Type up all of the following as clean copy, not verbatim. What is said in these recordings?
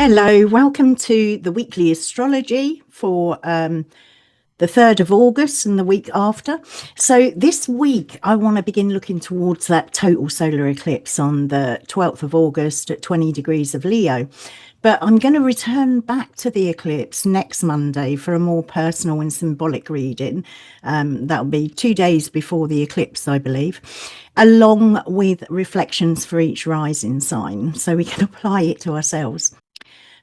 Hello, welcome to the weekly astrology for the 3rd of August and the week after. So this week, I want to begin looking towards that total solar eclipse on the 12th of August at 20 degrees of Leo. But I'm going to return back to the eclipse next Monday for a more personal and symbolic reading. That'll be 2 days before the eclipse, I believe, along with reflections for each rising sign, so we can apply it to ourselves.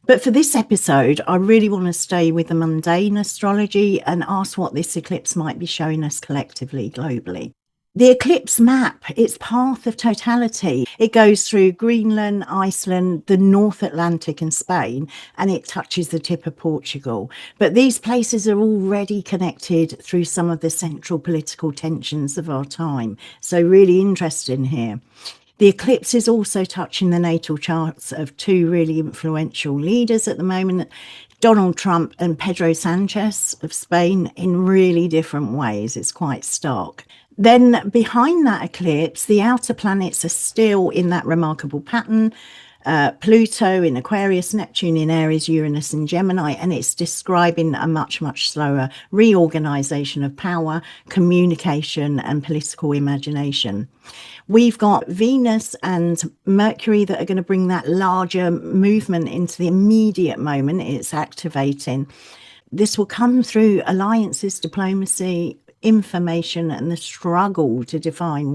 But for this episode, I really want to stay with the mundane astrology and ask what this eclipse might be showing us collectively, globally. The eclipse map, its path of totality, it goes through Greenland, Iceland, the North Atlantic and Spain, and it touches the tip of Portugal. But these places are already connected through some of the central political tensions of our time. So really interesting here. The eclipse is also touching the natal charts of two really influential leaders at the moment, Donald Trump and Pedro Sanchez of Spain, in really different ways. It's quite stark. Then behind that eclipse, the outer planets are still in that remarkable pattern. Pluto in Aquarius, Neptune in Aries, Uranus in Gemini, and it's describing a much, much slower reorganization of power, communication, and political imagination. We've got Venus and Mercury that are going to bring that larger movement into the immediate moment it's activating. This will come through alliances, diplomacy, information, and the struggle to define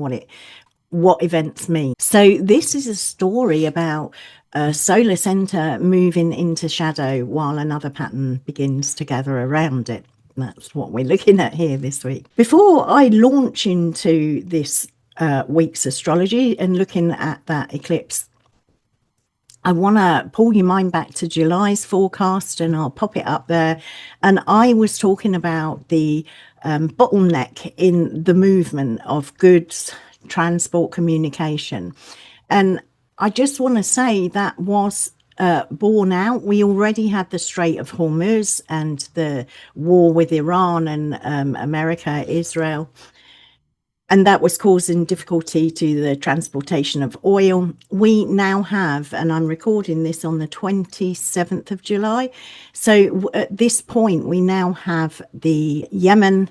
what events mean. So this is a story about a solar center moving into shadow while another pattern begins to gather around it. That's what we're looking at here this week. Before I launch into this week's astrology and looking at that eclipse, I want to pull your mind back to July's forecast, and I'll pop it up there. And I was talking about the bottleneck in the movement of goods, transport, communication. And I just want to say that was borne out. We already had the Strait of Hormuz and the war with Iran and America, Israel. And that was causing difficulty to the transportation of oil. We now have, and I'm recording this on the 27th of July. So at this point, we now have the Yemen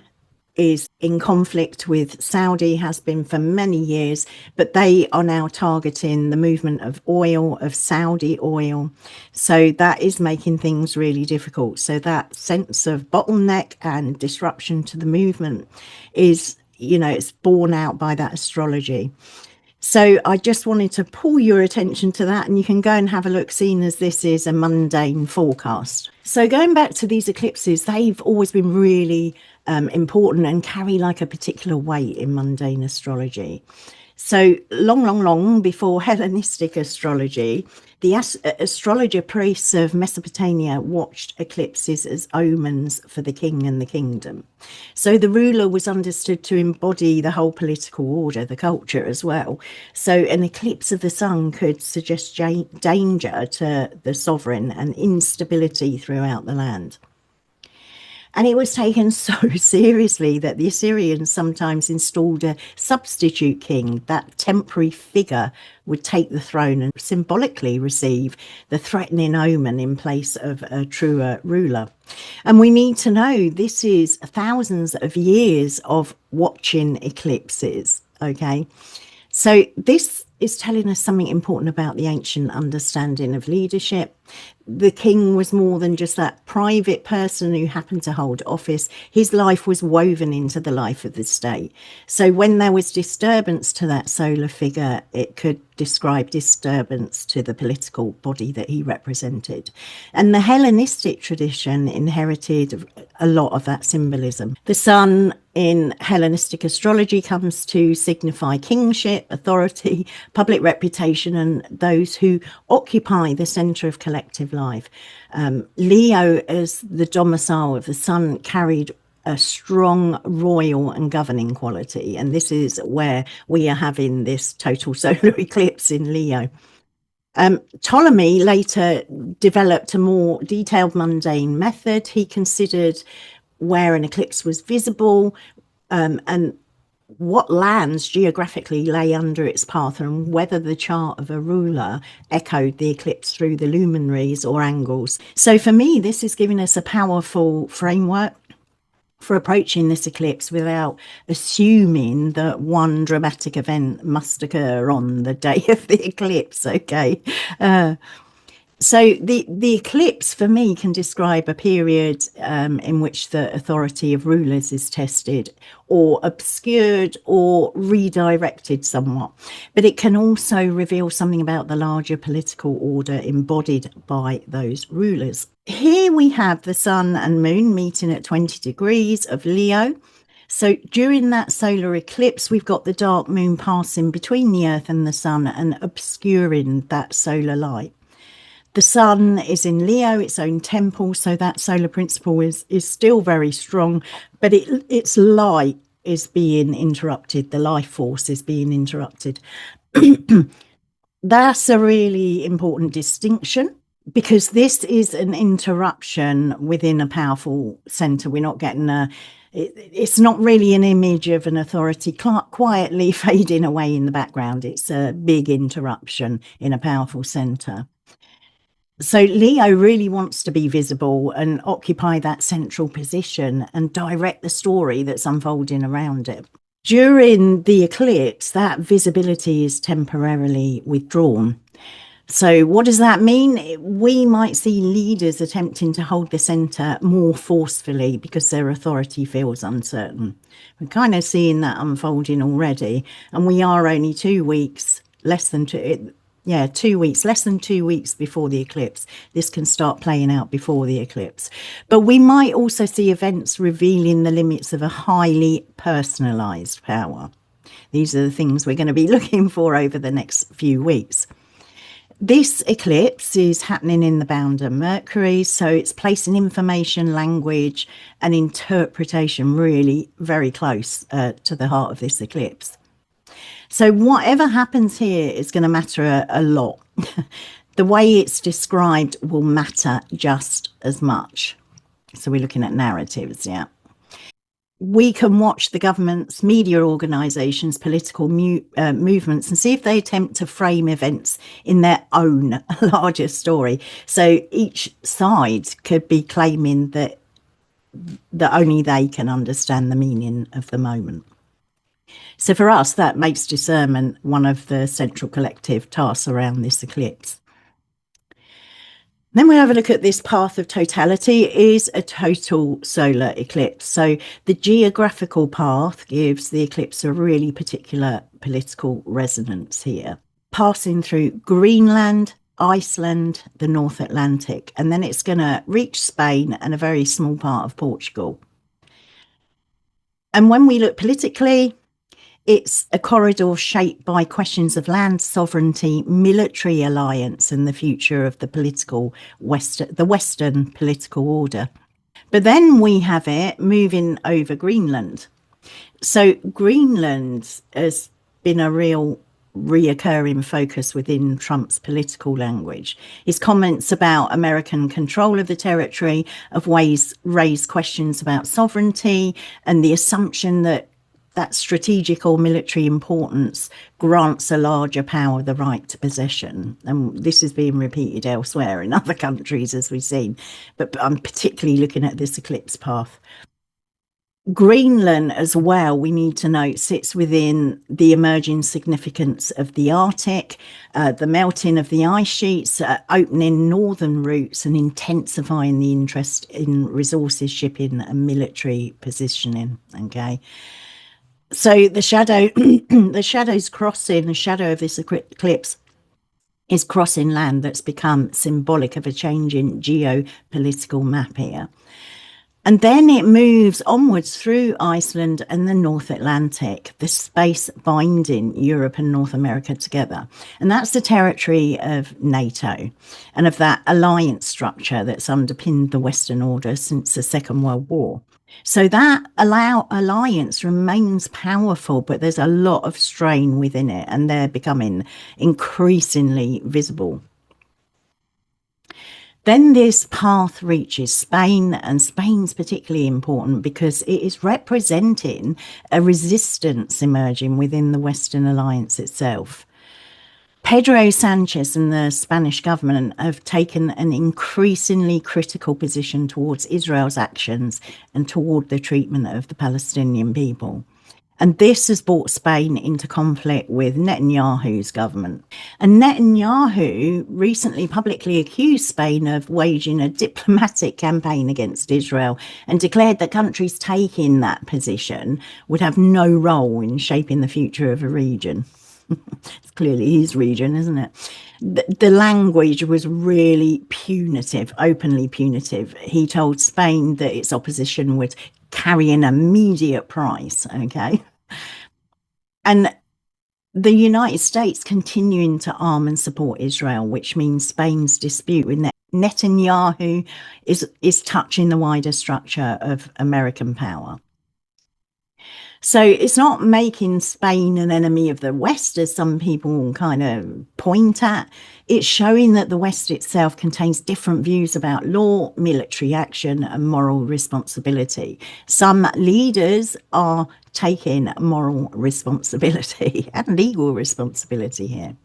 is in conflict with Saudi, has been for many years, but they are now targeting the movement of oil, of Saudi oil. So that is making things really difficult. So that sense of bottleneck and disruption to the movement is, it's borne out by that astrology. So I just wanted to pull your attention to that, and you can go and have a look, seeing as this is a mundane forecast. So going back to these eclipses, they've always been really important and carry like a particular weight in mundane astrology. So long before Hellenistic astrology, the astrologer priests of Mesopotamia watched eclipses as omens for the king and the kingdom. So the ruler was understood to embody the whole political order, the culture as well. So an eclipse of the sun could suggest danger to the sovereign and instability throughout the land. And it was taken so seriously that the Assyrians sometimes installed a substitute king. That temporary figure would take the throne and symbolically receive the threatening omen in place of a truer ruler. And we need to know this is thousands of years of watching eclipses, okay? So this is telling us something important about the ancient understanding of leadership. The king was more than just that private person who happened to hold office. His life was woven into the life of the state. So when there was disturbance to that solar figure, it could describe disturbance to the political body that he represented. And the Hellenistic tradition inherited a lot of that symbolism. The sun in Hellenistic astrology comes to signify kingship, authority, public reputation, and those who occupy the centre of collective life. Leo, as the domicile of the sun, carried a strong royal and governing quality. And this is where we are having this total solar eclipse in Leo. Ptolemy later developed a more detailed mundane method. He considered where an eclipse was visible and what lands geographically lay under its path and whether the chart of a ruler echoed the eclipse through the luminaries or angles. So for me, this is giving us a powerful framework for approaching this eclipse without assuming that one dramatic event must occur on the day of the eclipse. Okay. So the eclipse for me can describe a period in which the authority of rulers is tested or obscured or redirected somewhat. But it can also reveal something about the larger political order embodied by those rulers. Here we have the sun and moon meeting at 20 degrees of Leo. So during that solar eclipse, we've got the dark moon passing between the earth and the sun and obscuring that solar light. The sun is in Leo, its own temple, so that solar principle is still very strong, but its light is being interrupted. The life force is being interrupted. That's a really important distinction because this is an interruption within a powerful center. We're not getting it's not really an image of an authority quietly fading away in the background. It's a big interruption in a powerful center. So Leo really wants to be visible and occupy that central position and direct the story that's unfolding around it. During the eclipse, that visibility is temporarily withdrawn. So what does that mean? We might see leaders attempting to hold the centre more forcefully because their authority feels uncertain. We're kind of seeing that unfolding already, and we are only 2 weeks, less than 2 weeks, less than 2 weeks before the eclipse. This can start playing out before the eclipse. But we might also see events revealing the limits of a highly personalised power. These are the things we're going to be looking for over the next few weeks. This eclipse is happening in the bounder Mercury, so it's placing information, language and interpretation really very close to the heart of this eclipse. So whatever happens here is going to matter a lot. The way it's described will matter just as much. So we're looking at narratives, yeah. We can watch the governments, media organisations, political movements and see if they attempt to frame events in their own larger story. So each side could be claiming that only they can understand the meaning of the moment. So for us, that makes discernment one of the central collective tasks around this eclipse. Then we have a look at this path of totality. It is a total solar eclipse. So the geographical path gives the eclipse a really particular political resonance here. Passing through Greenland, Iceland, the North Atlantic, and then it's going to reach Spain and a very small part of Portugal. And when we look politically, it's a corridor shaped by questions of land sovereignty, military alliance, and the future of the Western political order. But then we have it moving over Greenland. So Greenland has been a real reoccurring focus within Trump's political language. His comments about American control of the territory raise questions about sovereignty and the assumption that strategic or military importance grants a larger power the right to possession. And this is being repeated elsewhere in other countries, as we've seen. But I'm particularly looking at this eclipse path. Greenland as well, we need to note, sits within the emerging significance of the Arctic, the melting of the ice sheets, opening northern routes and intensifying the interest in resources shipping and military positioning. Okay. So the shadow of this eclipse is crossing land that's become symbolic of a change in geopolitical map here. And then it moves onwards through Iceland and the North Atlantic, the space binding Europe and North America together. And that's the territory of NATO and of that alliance structure that's underpinned the Western order since the Second World War. So that alliance remains powerful, but there's a lot of strain within it, and they're becoming increasingly visible. Then this path reaches Spain, and Spain's particularly important because it is representing a resistance emerging within the Western alliance itself. Pedro Sanchez and the Spanish government have taken an increasingly critical position towards Israel's actions and toward the treatment of the Palestinian people. And this has brought Spain into conflict with Netanyahu's government. And Netanyahu recently publicly accused Spain of waging a diplomatic campaign against Israel and declared that countries taking that position would have no role in shaping the future of a region. It's clearly his region, isn't it? The language was really punitive, openly punitive. He told Spain that its opposition would carry an immediate price, okay? And the United States continuing to arm and support Israel, which means Spain's dispute with Netanyahu is touching the wider structure of American power. So it's not making Spain an enemy of the West, as some people kind of point at. It's showing that the West itself contains different views about law, military action, and moral responsibility. Some leaders are taking moral responsibility and legal responsibility here.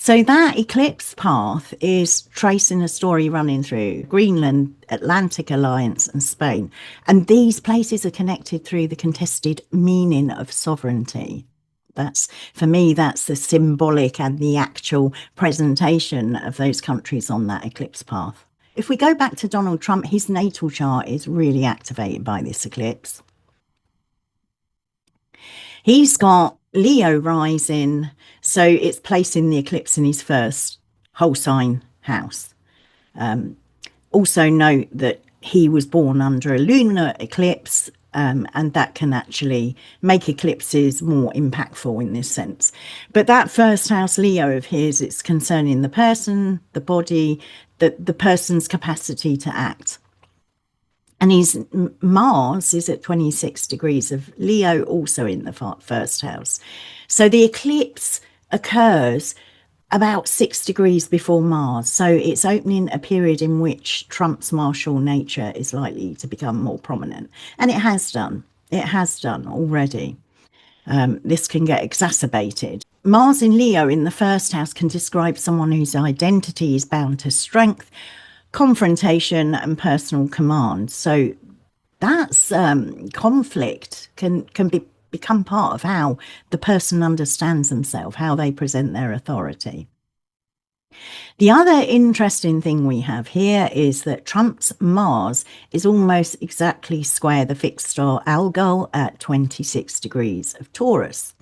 So that eclipse path is tracing a story running through Greenland, Atlantic Alliance and Spain. And these places are connected through the contested meaning of sovereignty. For me, that's the symbolic and the actual presentation of those countries on that eclipse path. If we go back to Donald Trump, his natal chart is really activated by this eclipse. He's got Leo rising, so it's placing the eclipse in his first whole sign house. Also note that he was born under a lunar eclipse, and that can actually make eclipses more impactful in this sense. But that first house Leo of his, it's concerning the person, the body, the person's capacity to act. And his Mars is at 26 degrees of Leo, also in the first house. So the eclipse occurs about 6 degrees before Mars. So it's opening a period in which Trump's martial nature is likely to become more prominent. And it has done. It has done already. This can get exacerbated. Mars in Leo in the first house can describe someone whose identity is bound to strength, confrontation and personal command. So that's conflict can become part of how the person understands themselves, how they present their authority. The other interesting thing we have here is that Trump's Mars is almost exactly square the fixed star Algol at 26 degrees of Taurus.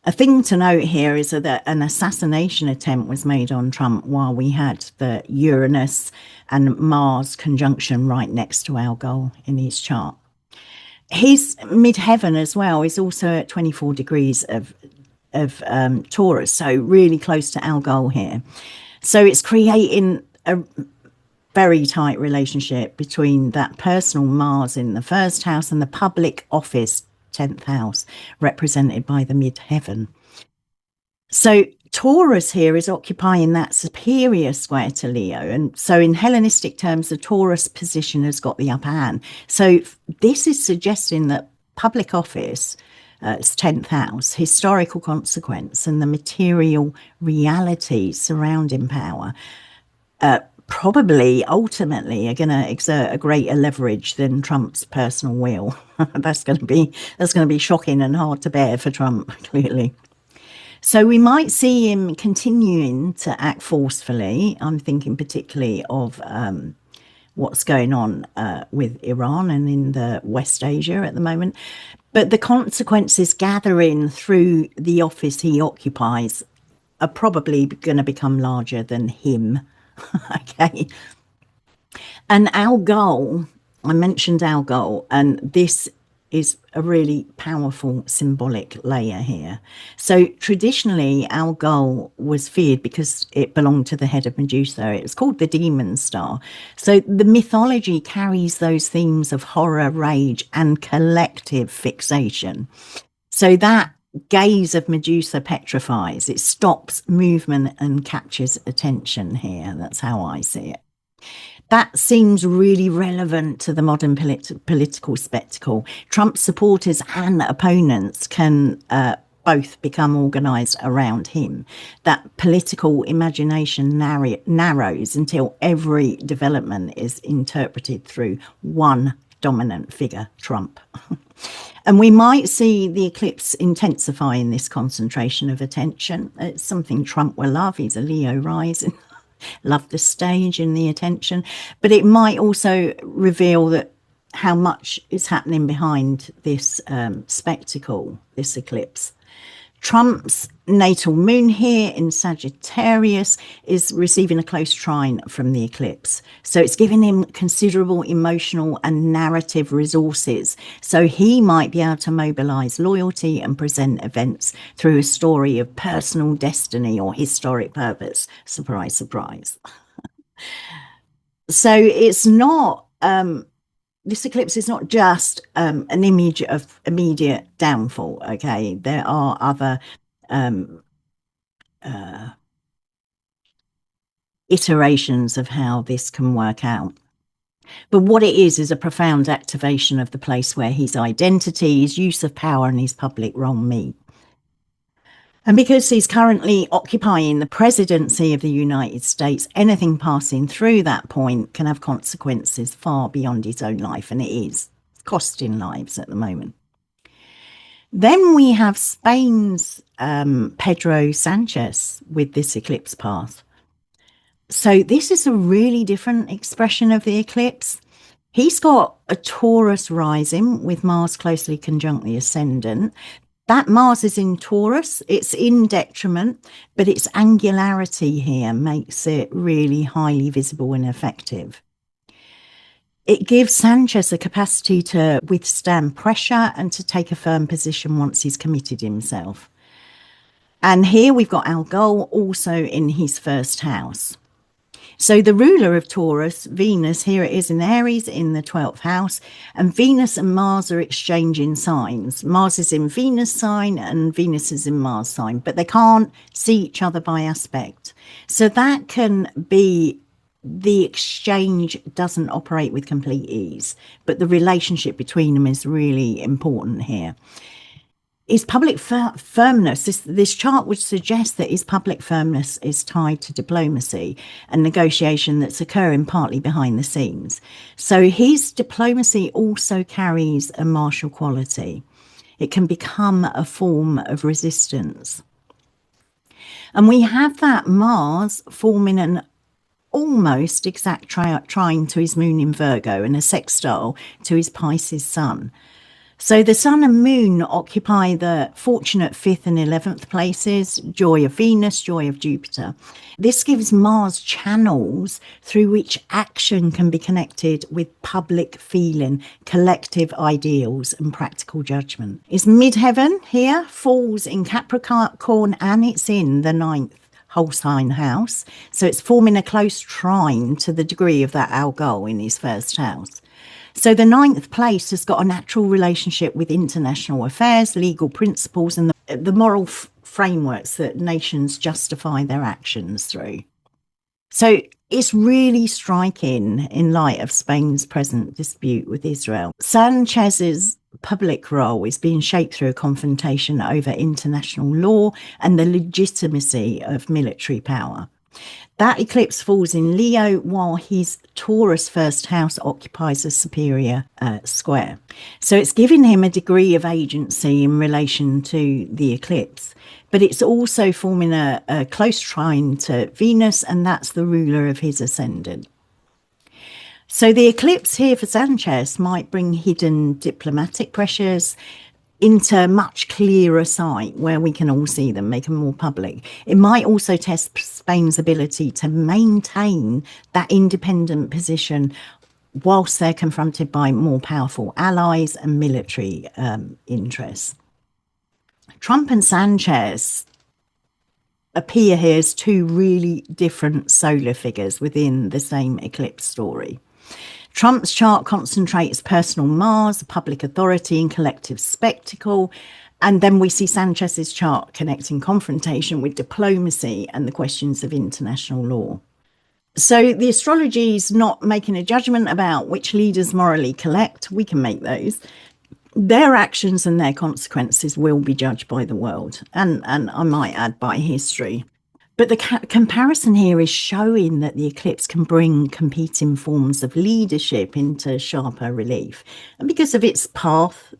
A thing to note here is that an assassination attempt was made on Trump while we had the Uranus and Mars conjunction right next to Algol in his chart. His midheaven as well is also at 24 degrees of Taurus, so really close to Algol here. So it's creating a very tight relationship between that personal Mars in the first house and the public office 10th house, represented by the midheaven. So Taurus here is occupying that superior square to Leo. And so in Hellenistic terms, the Taurus position has got the upper hand. So this is suggesting that public office, it's 10th house, historical consequence and the material realities surrounding power, probably ultimately are going to exert a greater leverage than Trump's personal will. That's going to be shocking and hard to bear for Trump, clearly. So we might see him continuing to act forcefully. I'm thinking particularly of what's going on with Iran and in the West Asia at the moment. But the consequences gathering through the office he occupies are probably going to become larger than him. Okay. And Algol, I mentioned Algol, and this is a really powerful symbolic layer here. So traditionally, Algol was feared because it belonged to the head of Medusa. It was called the demon star. So the mythology carries those themes of horror, rage, and collective fixation. So that gaze of Medusa petrifies. It stops movement and captures attention here. That's how I see it. That seems really relevant to the modern political spectacle. Trump supporters and opponents can both become organised around him. That political imagination narrows until every development is interpreted through one dominant figure, Trump. And we might see the eclipse intensify in this concentration of attention. It's something Trump will love. He's a Leo rising. Love the stage and the attention. But it might also reveal that how much is happening behind this spectacle, this eclipse. Trump's natal moon here in Sagittarius is receiving a close trine from the eclipse. So it's giving him considerable emotional and narrative resources. So he might be able to mobilize loyalty and present events through a story of personal destiny or historic purpose. Surprise, surprise. So it's not... this eclipse is not just an image of immediate downfall, okay? There are other iterations of how this can work out. But what it is a profound activation of the place where his identity, his use of power and his public role meet. And because he's currently occupying the presidency of the United States, anything passing through that point can have consequences far beyond his own life, and it is costing lives at the moment. Then we have Spain's Pedro Sanchez with this eclipse path. So this is a really different expression of the eclipse. He's got a Taurus rising with Mars closely conjunct the ascendant. That Mars is in Taurus, it's in detriment, but its angularity here makes it really highly visible and effective. It gives Sanchez a capacity to withstand pressure and to take a firm position once he's committed himself. And here we've got Algol also in his first house. So the ruler of Taurus, Venus, here it is in Aries in the 12th house, and Venus and Mars are exchanging signs. Mars is in Venus sign and Venus is in Mars sign, but they can't see each other by aspect. So that can be the exchange doesn't operate with complete ease, but the relationship between them is really important here. His public firmness, this chart would suggest that his public firmness is tied to diplomacy and negotiation that's occurring partly behind the scenes. So his diplomacy also carries a martial quality. It can become a form of resistance. And we have that Mars forming an almost exact trine to his moon in Virgo and a sextile to his Pisces sun. So the sun and moon occupy the fortunate 5th and 11th places, joy of Venus, joy of Jupiter. This gives Mars channels through which action can be connected with public feeling, collective ideals and practical judgment. It's midheaven here, falls in Capricorn, and it's in the 9th whole sign house. So it's forming a close trine to the degree of that Algol in his first house. So the 9th place has got a natural relationship with international affairs, legal principles, and the moral frameworks that nations justify their actions through. So it's really striking in light of Spain's present dispute with Israel. Sanchez's public role is being shaped through a confrontation over international law and the legitimacy of military power. That eclipse falls in Leo while his Taurus first house occupies a superior square. So it's giving him a degree of agency in relation to the eclipse, but it's also forming a close trine to Venus, and that's the ruler of his ascendant. So the eclipse here for Sanchez might bring hidden diplomatic pressures into much clearer sight where we can all see them, make them more public. It might also test Spain's ability to maintain that independent position whilst they're confronted by more powerful allies and military interests. Trump and Sanchez appear here as two really different solar figures within the same eclipse story. Trump's chart concentrates personal Mars, public authority and collective spectacle. And then we see Sanchez's chart connecting confrontation with diplomacy and the questions of international law. So the astrology is not making a judgment about which leaders morally correct. We can make those. Their actions and their consequences will be judged by the world, and I might add by history. But the comparison here is showing that the eclipse can bring competing forms of leadership into sharper relief. And because of its path,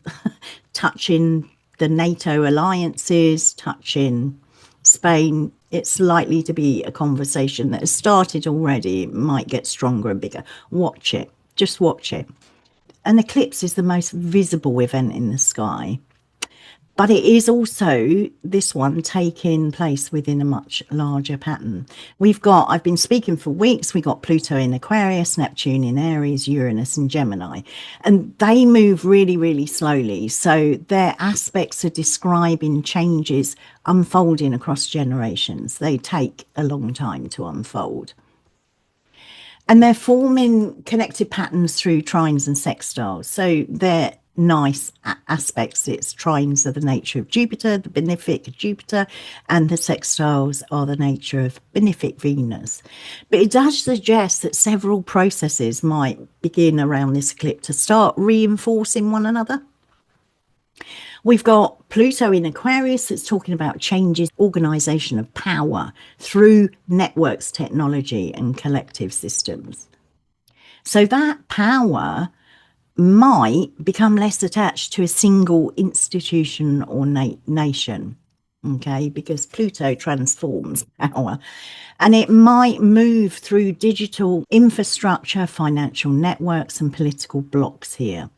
touching the NATO alliances, touching Spain, it's likely to be a conversation that has started already. It might get stronger and bigger. Watch it. Just watch it. An eclipse is the most visible event in the sky. But it is also this one taking place within a much larger pattern. I've been speaking for weeks, we got Pluto in Aquarius, Neptune in Aries, Uranus in Gemini, and they move really, really slowly. So their aspects are describing changes unfolding across generations. They take a long time to unfold. And they're forming connected patterns through trines and sextiles. So they're nice aspects. Its trines are the nature of Jupiter, the benefic Jupiter, and the sextiles are the nature of benefic Venus. But it does suggest that several processes might begin around this eclipse to start reinforcing one another. We've got Pluto in Aquarius that's talking about changes, organisation of power through networks, technology and collective systems. So that power might become less attached to a single institution or nation, okay, because Pluto transforms power. And it might move through digital infrastructure, financial networks and political blocks here.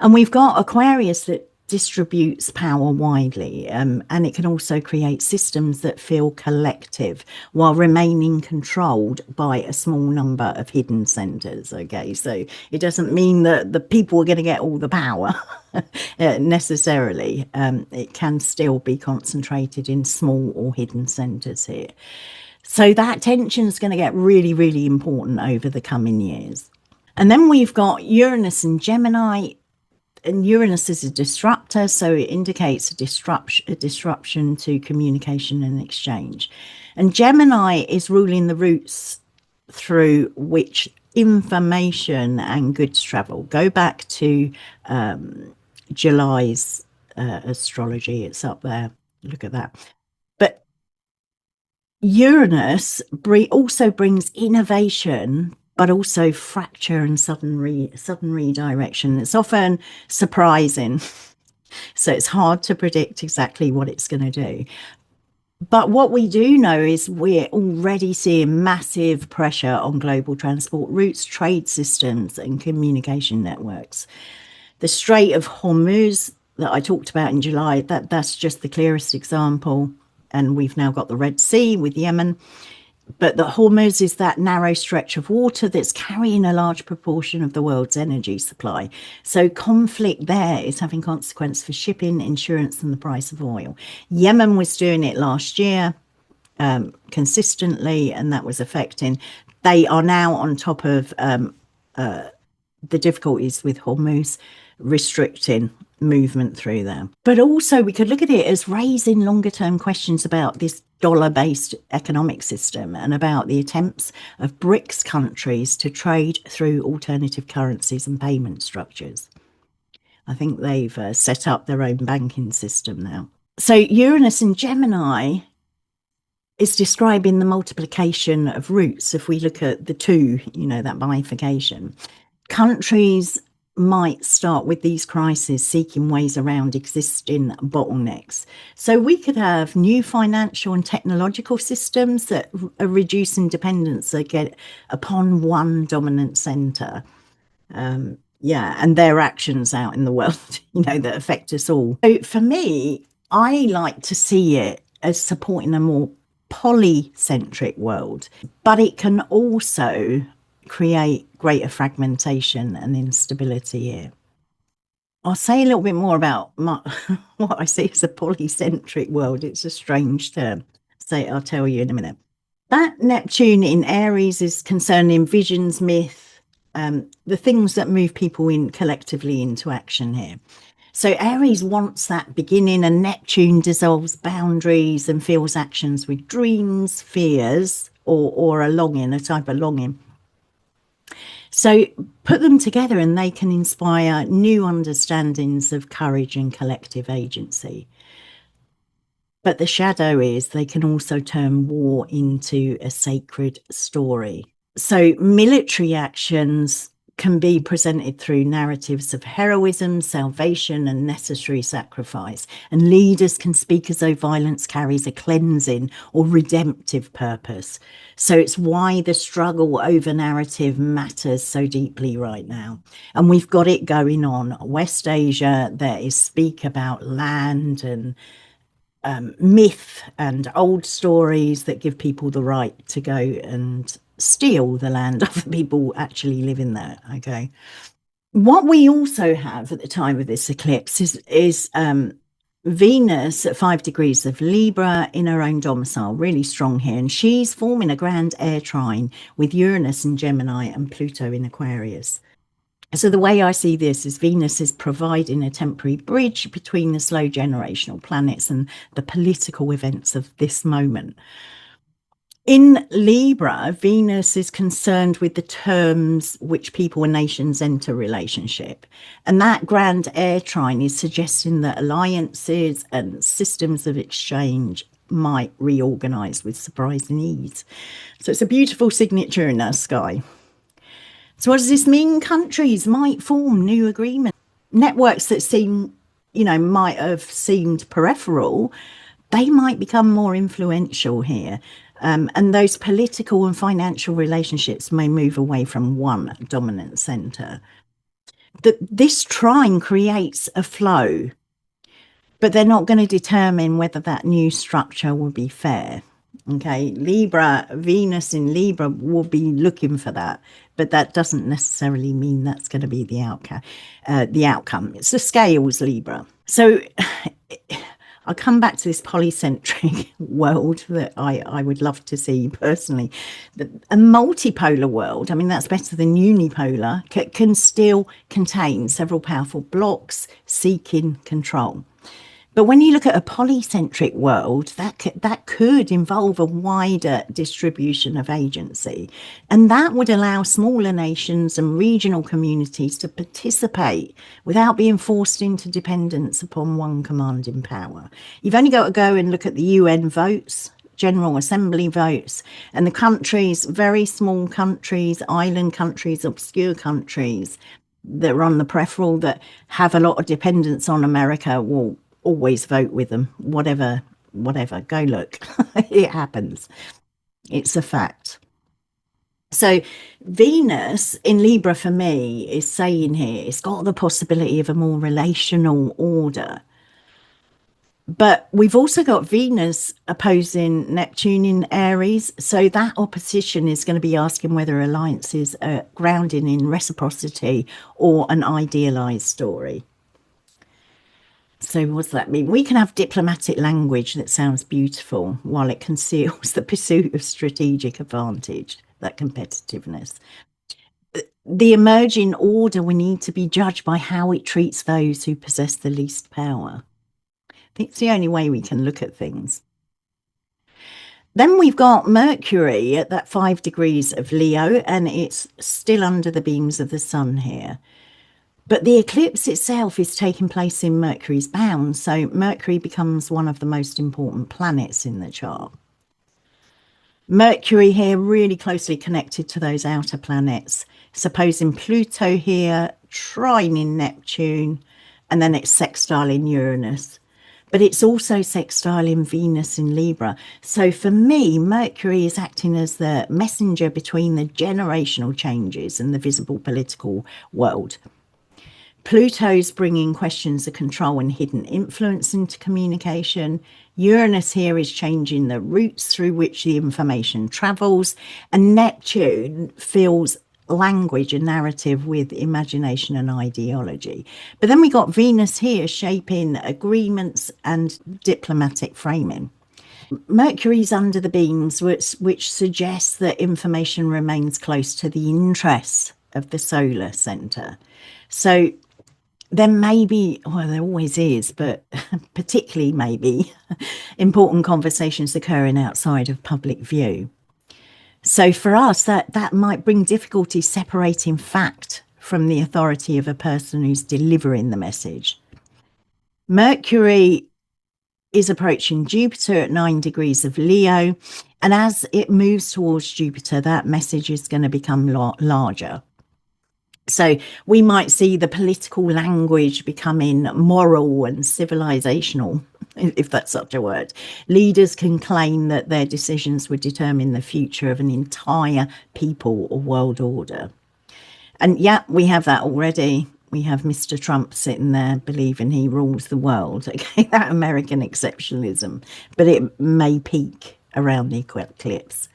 And we've got Aquarius that distributes power widely, and it can also create systems that feel collective while remaining controlled by a small number of hidden centers. Okay, so it doesn't mean that the people are going to get all the power necessarily. It can still be concentrated in small or hidden centers here. So that tension is going to get really, really important over the coming years. And then we've got Uranus and Gemini. And Uranus is a disruptor, so it indicates a disruption to communication and exchange. And Gemini is ruling the routes through which information and goods travel. Go back to July's astrology. It's up there. Look at that. But Uranus also brings innovation, but also fracture and sudden redirection. It's often surprising. So it's hard to predict exactly what it's going to do. But what we do know is we're already seeing massive pressure on global transport routes, trade systems, and communication networks. The Strait of Hormuz that I talked about in July, that's just the clearest example. And we've now got the Red Sea with Yemen. But the Hormuz is that narrow stretch of water that's carrying a large proportion of the world's energy supply. So conflict there is having consequence for shipping, insurance, and the price of oil. Yemen was doing it last year consistently, and that was affecting. They are now on top of the difficulties with Hormuz restricting movement through there. But also we could look at it as raising longer term questions about this dollar-based economic system and about the attempts of BRICS countries to trade through alternative currencies and payment structures. I think they've set up their own banking system now. So Uranus in Gemini is describing the multiplication of routes. If we look at the two, that bifurcation, countries might start with these crises seeking ways around existing bottlenecks. So we could have new financial and technological systems that are reducing dependence upon one dominant center. And their actions out in the world, that affect us all. So for me, I like to see it as supporting a more polycentric world, but it can also create greater fragmentation and instability here. I'll say a little bit more about what I see as a polycentric world. It's a strange term. I'll tell you in a minute. That Neptune in Aries is concerning visions, myth, the things that move people collectively into action here. So Aries wants that beginning, and Neptune dissolves boundaries and fills actions with dreams, fears, or a longing, a type of longing. So put them together and they can inspire new understandings of courage and collective agency. But the shadow is they can also turn war into a sacred story. So military actions can be presented through narratives of heroism, salvation, and necessary sacrifice. And leaders can speak as though violence carries a cleansing or redemptive purpose. So it's why the struggle over narrative matters so deeply right now. And we've got it going on. West Asia, there is speak about land and myth and old stories that give people the right to go and steal the land other people actually live in there. Okay. What we also have at the time of this eclipse is Venus at 5 degrees of Libra in her own domicile, really strong here. And she's forming a grand air trine with Uranus in Gemini and Pluto in Aquarius. So the way I see this is Venus is providing a temporary bridge between the slow generational planets and the political events of this moment. In Libra, Venus is concerned with the terms which people and nations enter relationship. And that grand air trine is suggesting that alliances and systems of exchange might reorganize with surprising ease. So it's a beautiful signature in our sky. So what does this mean? Countries might form new agreements. Networks that seem, might have seemed peripheral, they might become more influential here. And those political and financial relationships may move away from one dominant centre. This trine creates a flow, but they're not going to determine whether that new structure will be fair. Okay, Libra, Venus in Libra will be looking for that, but that doesn't necessarily mean that's going to be the outcome. It's the scales, Libra. So I'll come back to this polycentric world that I would love to see personally. A multipolar world, I mean, that's better than unipolar, can still contain several powerful blocks seeking control. But when you look at a polycentric world, that could involve a wider distribution of agency. And that would allow smaller nations and regional communities to participate without being forced into dependence upon one commanding power. You've only got to go and look at the UN votes, General Assembly votes, and the countries, very small countries, island countries, obscure countries that are on the peripheral that have a lot of dependence on America will always vote with them, whatever, go look. It happens. It's a fact. So Venus in Libra for me is saying here, it's got the possibility of a more relational order. But we've also got Venus opposing Neptune in Aries. So that opposition is going to be asking whether alliances are grounded in reciprocity or an idealized story. So what does that mean? We can have diplomatic language that sounds beautiful while it conceals the pursuit of strategic advantage, that competitiveness. The emerging order will need to be judged by how it treats those who possess the least power. I think it's the only way we can look at things. Then we've got Mercury at that 5 degrees of Leo, and it's still under the beams of the sun here. But the eclipse itself is taking place in Mercury's bound, so Mercury becomes one of the most important planets in the chart. Mercury here really closely connected to those outer planets, supposing Pluto here, trine in Neptune, and then it's sextile in Uranus. But it's also sextile in Venus in Libra. So for me, Mercury is acting as the messenger between the generational changes and the visible political world. Pluto's bringing questions of control and hidden influence into communication. Uranus here is changing the routes through which the information travels. And Neptune fills language and narrative with imagination and ideology. But then we got Venus here shaping agreements and diplomatic framing. Mercury's under the beams, which suggests that information remains close to the interests of the solar centre. So there may be, well, there always is, but particularly maybe important conversations occurring outside of public view. So for us, that might bring difficulty separating fact from the authority of a person who's delivering the message. Mercury is approaching Jupiter at 9 degrees of Leo, and as it moves towards Jupiter, that message is going to become larger. So we might see the political language becoming moral and civilizational, if that's such a word. Leaders can claim that their decisions would determine the future of an entire people or world order. And yeah, we have that already. We have Mr. Trump sitting there believing he rules the world. Okay, that American exceptionalism, but it may peak around the eclipse.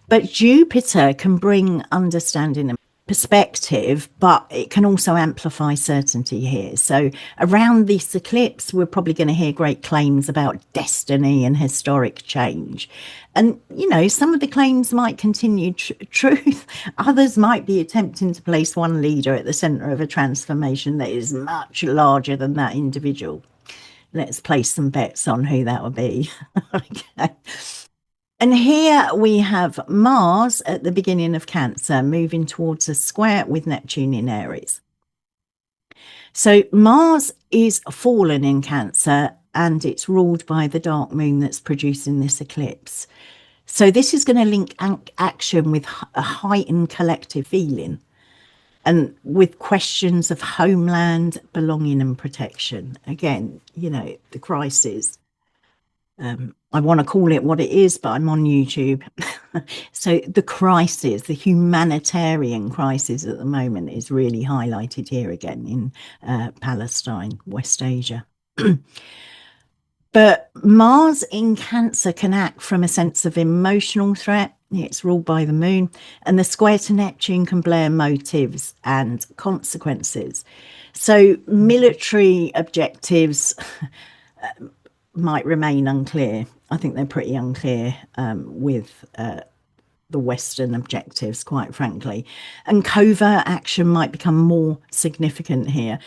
But Jupiter can bring understanding and perspective, but it can also amplify certainty here. So around this eclipse, we're probably going to hear great claims about destiny and historic change. And, you know, some of the claims might continue truth. Others might be attempting to place one leader at the center of a transformation that is much larger than that individual. Let's place some bets on who that will be. Okay. And here we have Mars at the beginning of Cancer, moving towards a square with Neptune in Aries. So Mars is fallen in Cancer, and it's ruled by the dark moon that's producing this eclipse. So this is going to link action with a heightened collective feeling, and with questions of homeland, belonging and protection. Again, you know, the crisis. I want to call it what it is, but I'm on YouTube. So the crisis, the humanitarian crisis at the moment is really highlighted here again in Palestine, West Asia. But Mars in Cancer can act from a sense of emotional threat. It's ruled by the moon, and the square to Neptune can blur motives and consequences. So military objectives might remain unclear. I think they're pretty unclear with the Western objectives, quite frankly. And covert action might become more significant here.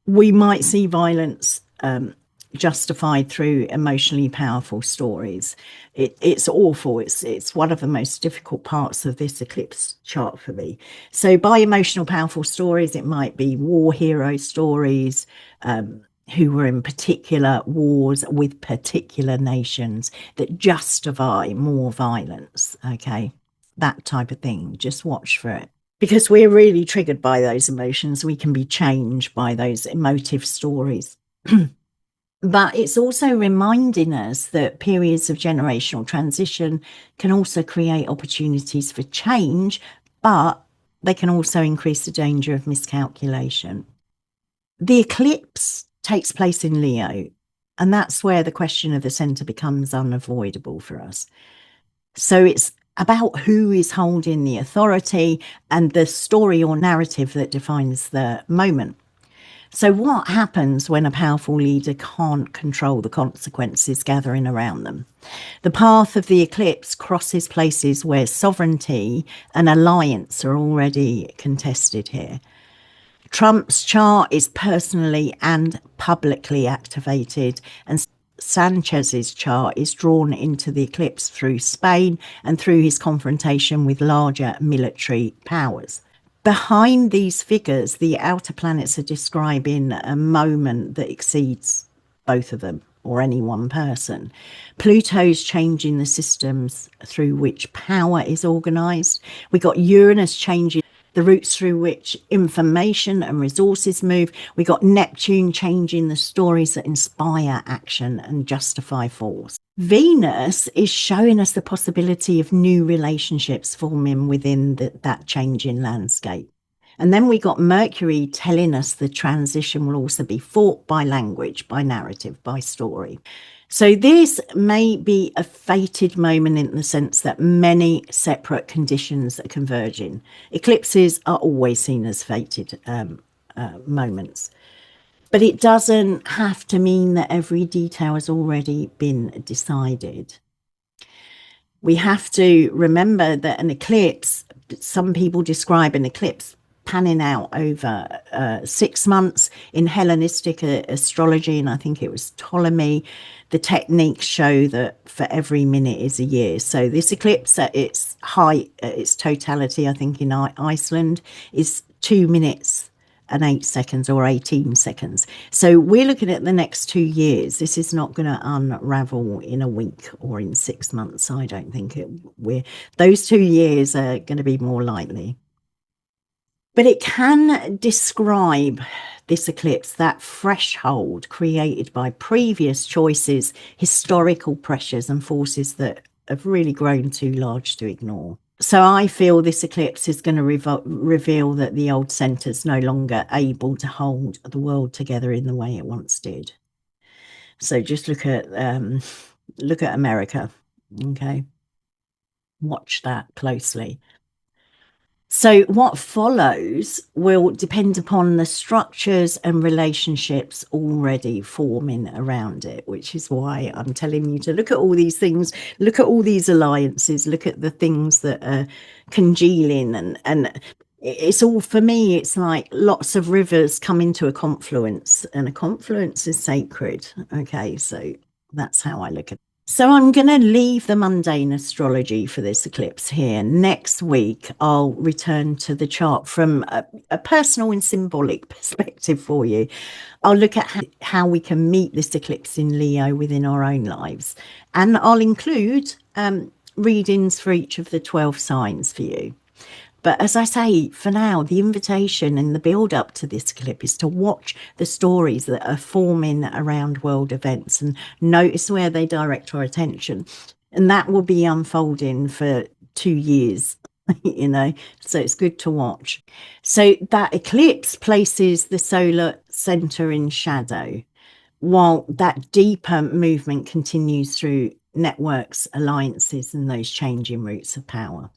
We might see violence justified through emotionally powerful stories. It's awful. It's one of the most difficult parts of this eclipse chart for me. So by emotional powerful stories, it might be war hero stories, who were in particular wars with particular nations that justify more violence. Okay, that type of thing. Just watch for it. Because we're really triggered by those emotions. We can be changed by those emotive stories. But it's also reminding us that periods of generational transition can also create opportunities for change, but they can also increase the danger of miscalculation. The eclipse takes place in Leo, and that's where the question of the center becomes unavoidable for us. So it's about who is holding the authority and the story or narrative that defines the moment. So what happens when a powerful leader can't control the consequences gathering around them? The path of the eclipse crosses places where sovereignty and alliance are already contested here. Trump's chart is personally and publicly activated, and Sanchez's chart is drawn into the eclipse through Spain and through his confrontation with larger military powers. Behind these figures, the outer planets are describing a moment that exceeds both of them or any one person. Pluto's changing the systems through which power is organised. We got Uranus changing the routes through which information and resources move. We got Neptune changing the stories that inspire action and justify force. Venus is showing us the possibility of new relationships forming within that changing landscape. And then we got Mercury telling us the transition will also be fought by language, by narrative, by story. So this may be a fated moment in the sense that many separate conditions are converging. Eclipses are always seen as fated moments. But it doesn't have to mean that every detail has already been decided. We have to remember that an eclipse, some people describe an eclipse panning out over 6 months. In Hellenistic astrology, and I think it was Ptolemy, the techniques show that for every minute is a year. So this eclipse at its height, at its totality, I think in Iceland, is 2 minutes and 8 seconds or 18 seconds. So we're looking at the next 2 years. This is not going to unravel in a week or in 6 months. I don't think those 2 years are going to be more likely. But it can describe, this eclipse, that threshold created by previous choices, historical pressures and forces that have really grown too large to ignore. So I feel this eclipse is going to reveal that the old centre's no longer able to hold the world together in the way it once did. So just look at America, okay? Watch that closely. So what follows will depend upon the structures and relationships already forming around it, which is why I'm telling you to look at all these things, look at all these alliances, look at the things that are congealing, and it's all, for me, it's like lots of rivers come into a confluence, and a confluence is sacred. Okay, so that's how I look at it. So I'm going to leave the mundane astrology for this eclipse here. Next week, I'll return to the chart from a personal and symbolic perspective for you. I'll look at how we can meet this eclipse in Leo within our own lives. And I'll include readings for each of the 12 signs for you. But as I say, for now, the invitation and the build up to this eclipse is to watch the stories that are forming around world events and notice where they direct our attention. And that will be unfolding for 2 years, you know, so it's good to watch. So that eclipse places the solar center in shadow, while that deeper movement continues through networks, alliances, and those changing routes of power.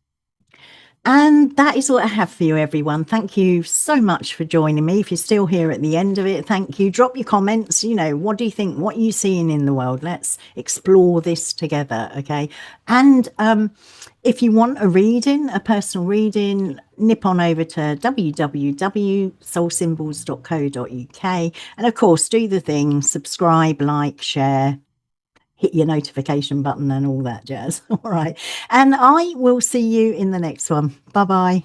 And that is what I have for you, everyone. Thank you so much for joining me. If you're still here at the end of it, thank you. Drop your comments. You know, what do you think? What are you seeing in the world? Let's explore this together, okay? And if you want a reading, a personal reading, nip on over to www.soulsymbols.co.uk. And of course, do the thing, subscribe, like, share, hit your notification button and all that jazz. All right. And I will see you in the next one. Bye-bye.